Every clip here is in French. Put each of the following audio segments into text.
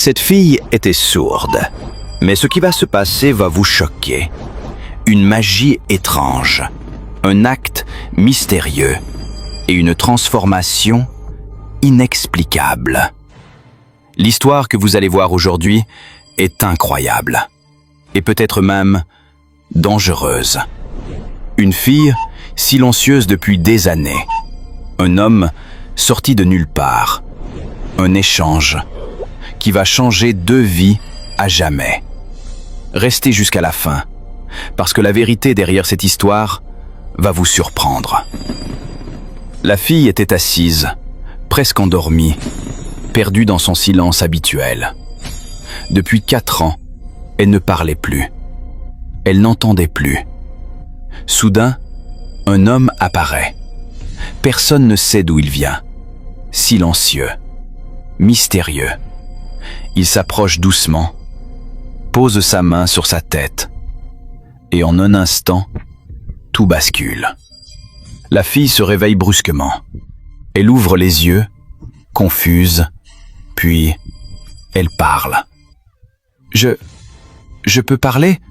Cette fille était sourde, mais ce qui va se passer va vous choquer. Une magie étrange, un acte mystérieux et une transformation inexplicable. L'histoire que vous allez voir aujourd'hui est incroyable, et peut-être même dangereuse. Une fille silencieuse depuis des années, un homme sorti de nulle part, un échange qui va changer deux vies à jamais. Restez jusqu'à la fin, parce que la vérité derrière cette histoire va vous surprendre. La fille était assise, presque endormie, perdue dans son silence habituel. Depuis 4 ans, elle ne parlait plus. Elle n'entendait plus. Soudain, un homme apparaît. Personne ne sait d'où il vient. Silencieux, mystérieux. Il s'approche doucement, pose sa main sur sa tête, et en un instant, tout bascule. La fille se réveille brusquement. Elle ouvre les yeux, confuse, puis elle parle. Je peux parler ?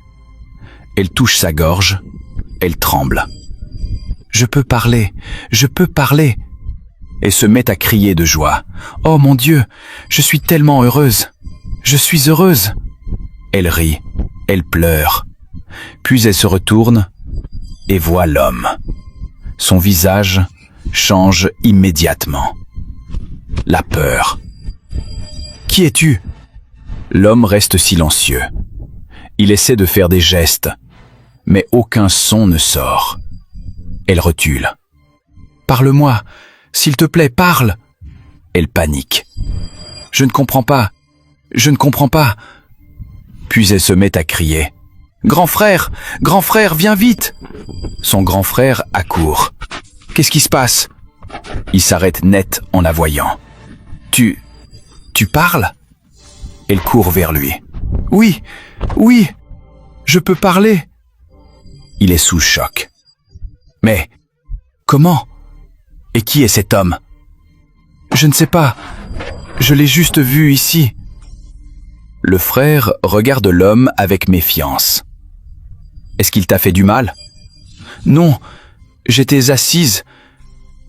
Elle touche sa gorge, elle tremble. Je peux parler, je peux parler. Elle se met à crier de joie. Oh mon Dieu, je suis tellement heureuse. Je suis heureuse. Elle rit, elle pleure. Puis elle se retourne et voit l'homme. Son visage change immédiatement. La peur. Qui es-tu ? L'homme reste silencieux. Il essaie de faire des gestes, mais aucun son ne sort. Elle recule. Parle-moi, s'il te plaît, parle. Elle panique. Je ne comprends pas. Je ne comprends pas. Puis elle se met à crier. Grand frère, viens vite. Son grand frère accourt. Qu'est-ce qui se passe ? Il s'arrête net en la voyant. Tu parles ? Elle court vers lui. Oui, je peux parler. Il est sous choc. Mais, comment ? Et qui est cet homme ? Je ne sais pas. Je l'ai juste vu ici. Le frère regarde l'homme avec méfiance. Est-ce qu'il t'a fait du mal ? Non, j'étais assise.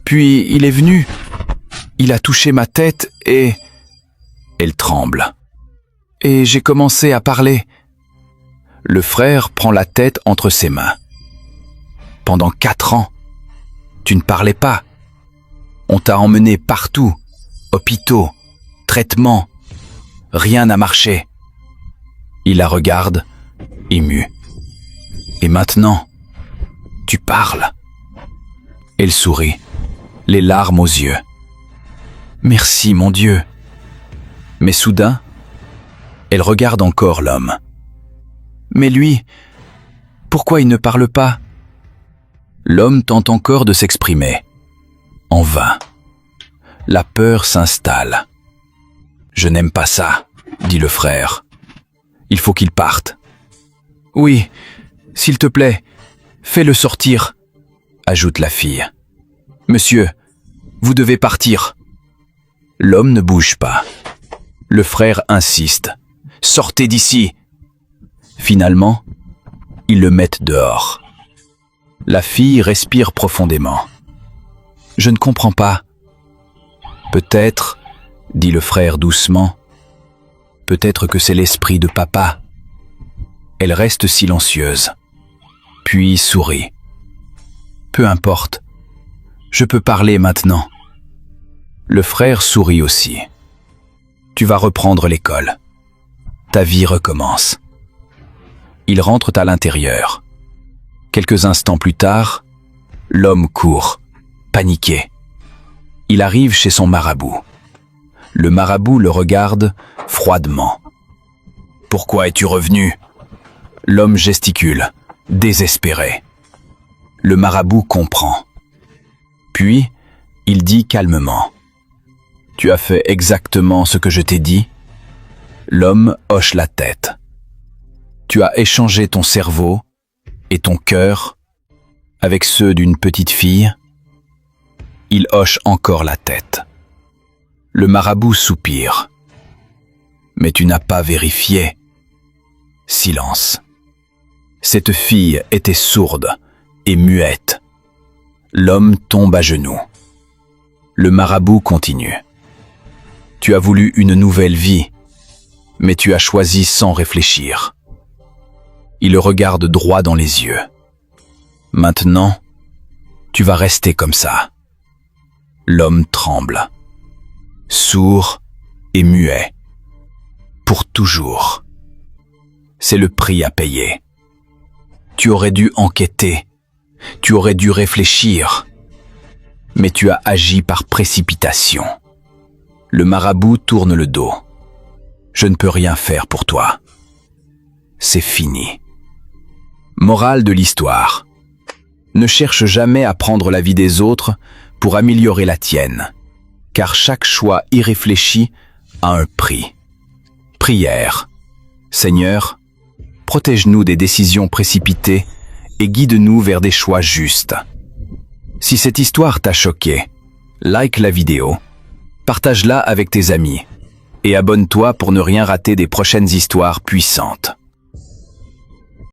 Puis il est venu. Il a touché ma tête et... Elle tremble. Et j'ai commencé à parler. Le frère prend la tête entre ses mains. Pendant 4 ans, tu ne parlais pas. On t'a emmené partout, hôpitaux, traitements. Rien n'a marché. Il la regarde, ému. Et maintenant, tu parles. Elle sourit, les larmes aux yeux. Merci, mon Dieu. Mais soudain, elle regarde encore l'homme. Mais lui, pourquoi il ne parle pas ? L'homme tente encore de s'exprimer. En vain. La peur s'installe. Je n'aime pas ça, dit le frère. Il faut qu'il parte. Oui, s'il te plaît, fais-le sortir, ajoute la fille. Monsieur, vous devez partir. L'homme ne bouge pas. Le frère insiste. Sortez d'ici. Finalement, ils le mettent dehors. La fille respire profondément. Je ne comprends pas. Peut-être, dit le frère doucement, peut-être que c'est l'esprit de papa. Elle reste silencieuse, puis sourit. Peu importe, je peux parler maintenant. Le frère sourit aussi. Tu vas reprendre l'école. Ta vie recommence. Ils rentrent à l'intérieur. Quelques instants plus tard, l'homme court, paniqué. Il arrive chez son marabout. Le marabout le regarde froidement. « Pourquoi es-tu revenu ?» L'homme gesticule, désespéré. Le marabout comprend. Puis, il dit calmement. « Tu as fait exactement ce que je t'ai dit ?» L'homme hoche la tête. « Tu as échangé ton cerveau et ton cœur avec ceux d'une petite fille ?» Il hoche encore la tête. Le marabout soupire. Mais tu n'as pas vérifié. Silence. Cette fille était sourde et muette. L'homme tombe à genoux. Le marabout continue. Tu as voulu une nouvelle vie, mais tu as choisi sans réfléchir. Il le regarde droit dans les yeux. Maintenant, tu vas rester comme ça. L'homme tremble, sourd et muet, pour toujours. C'est le prix à payer. Tu aurais dû enquêter, tu aurais dû réfléchir, mais tu as agi par précipitation. Le marabout tourne le dos. Je ne peux rien faire pour toi. C'est fini. Morale de l'histoire. Ne cherche jamais à prendre la vie des autres pour améliorer la tienne, car chaque choix irréfléchi a un prix. Prière. Seigneur, protège-nous des décisions précipitées et guide-nous vers des choix justes. Si cette histoire t'a choqué, like la vidéo, partage-la avec tes amis et abonne-toi pour ne rien rater des prochaines histoires puissantes.